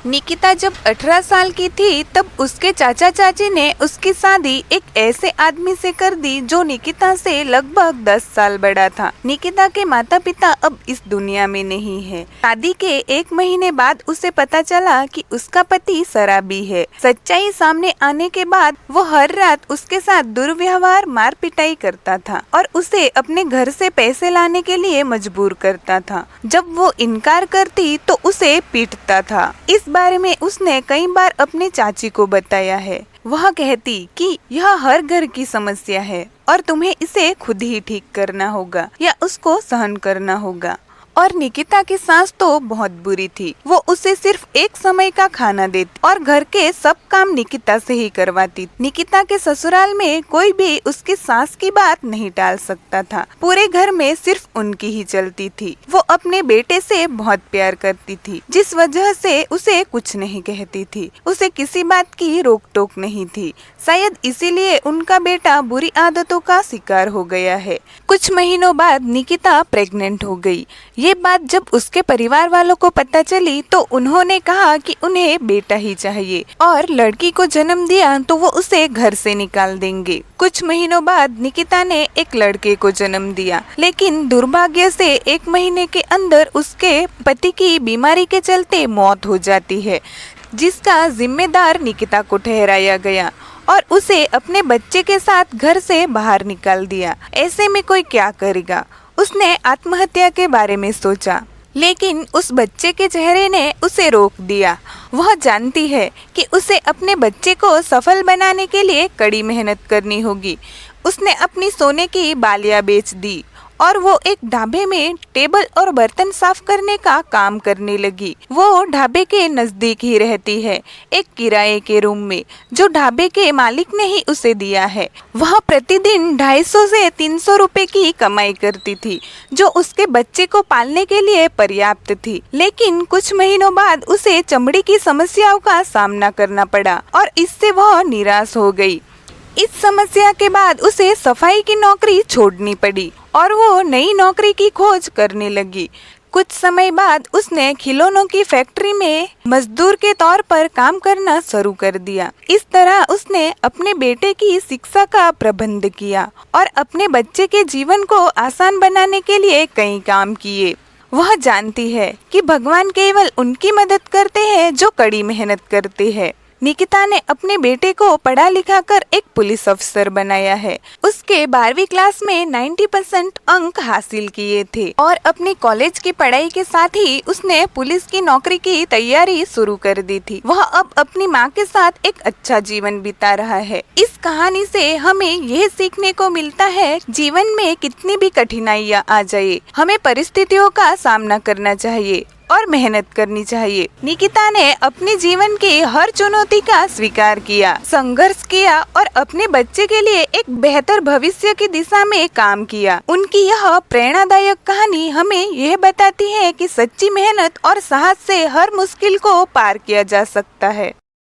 निकिता जब 18 साल की थी तब उसके चाचा चाची ने उसकी शादी एक ऐसे आदमी से कर दी जो निकिता से लगभग 10 साल बड़ा था। निकिता के माता पिता अब इस दुनिया में नहीं है। शादी के 1 महीने बाद उसे पता चला कि उसका पति शराबी है। सच्चाई सामने आने के बाद वो हर रात उसके साथ दुर्व्यवहार मार पिटाई करता था और उसे अपने घर से पैसे लाने के लिए मजबूर करता था। जब वो इनकार करती तो उसे पीटता था। इस बारे में उसने कई बार अपने चाची को बताया है। वह कहती कि यह हर घर की समस्या है और तुम्हें इसे खुद ही ठीक करना होगा या उसको सहन करना होगा। और निकिता की सास तो बहुत बुरी थी। वो उसे सिर्फ एक समय का खाना देती और घर के सब काम निकिता से ही करवाती। निकिता के ससुराल में कोई भी उसकी सास की बात नहीं टाल सकता था। पूरे घर में सिर्फ उनकी ही चलती थी। वो अपने बेटे से बहुत प्यार करती थी, जिस वजह से उसे कुछ नहीं कहती थी। उसे किसी बात की रोक टोक नहीं थी। शायद इसीलिए उनका बेटा बुरी आदतों का शिकार हो गया है। कुछ महीनों बाद निकिता प्रेग्नेंट हो गई। ये बात जब उसके परिवार वालों को पता चली तो उन्होंने कहा कि उन्हें बेटा ही चाहिए और लड़की को जन्म दिया तो वो उसे घर से निकाल देंगे। कुछ महीनों बाद निकिता ने एक लड़के को जन्म दिया, लेकिन दुर्भाग्य से 1 महीने के अंदर उसके पति की बीमारी के चलते मौत हो जाती है, जिसका जिम्मेदार निकिता को ठहराया गया और उसे अपने बच्चे के साथ घर से बाहर निकाल दिया। ऐसे में कोई क्या करेगा? उसने आत्महत्या के बारे में सोचा, लेकिन उस बच्चे के चेहरे ने उसे रोक दिया। वह जानती है कि उसे अपने बच्चे को सफल बनाने के लिए कड़ी मेहनत करनी होगी। उसने अपनी सोने की बालियां बेच दी और वो एक ढाबे में टेबल और बर्तन साफ करने का काम करने लगी। वो ढाबे के नजदीक ही रहती है, एक किराए के रूम में, जो ढाबे के मालिक ने ही उसे दिया है। वह प्रतिदिन 250 से 300 रुपए की कमाई करती थी, जो उसके बच्चे को पालने के लिए पर्याप्त थी। लेकिन कुछ महीनों बाद उसे चमड़ी की समस्याओं का सामना करना पड़ा और इससे वह निराश हो गई। इस समस्या के बाद उसे सफाई की नौकरी छोड़नी पड़ी और वो नई नौकरी की खोज करने लगी। कुछ समय बाद उसने खिलौनों की फैक्ट्री में मजदूर के तौर पर काम करना शुरू कर दिया। इस तरह उसने अपने बेटे की शिक्षा का प्रबंध किया और अपने बच्चे के जीवन को आसान बनाने के लिए कई काम किए। वह जानती है कि भगवान केवल उनकी मदद करते हैं जो कड़ी मेहनत करते हैं। निकिता ने अपने बेटे को पढ़ा लिखा कर एक पुलिस अफसर बनाया है। उसके 12वीं क्लास में 90% अंक हासिल किए थे और अपनी कॉलेज की पढ़ाई के साथ ही उसने पुलिस की नौकरी की तैयारी शुरू कर दी थी। वह अब अपनी माँ के साथ एक अच्छा जीवन बिता रहा है। इस कहानी से हमें यह सीखने को मिलता है, जीवन में कितनी भी कठिनाइयाँ आ जाए, हमें परिस्थितियों का सामना करना चाहिए और मेहनत करनी चाहिए। निकिता ने अपने जीवन की हर चुनौती का स्वीकार किया, संघर्ष किया और अपने बच्चे के लिए एक बेहतर भविष्य की दिशा में काम किया। उनकी यह प्रेरणादायक कहानी हमें यह बताती है कि सच्ची मेहनत और साहस से हर मुश्किल को पार किया जा सकता है।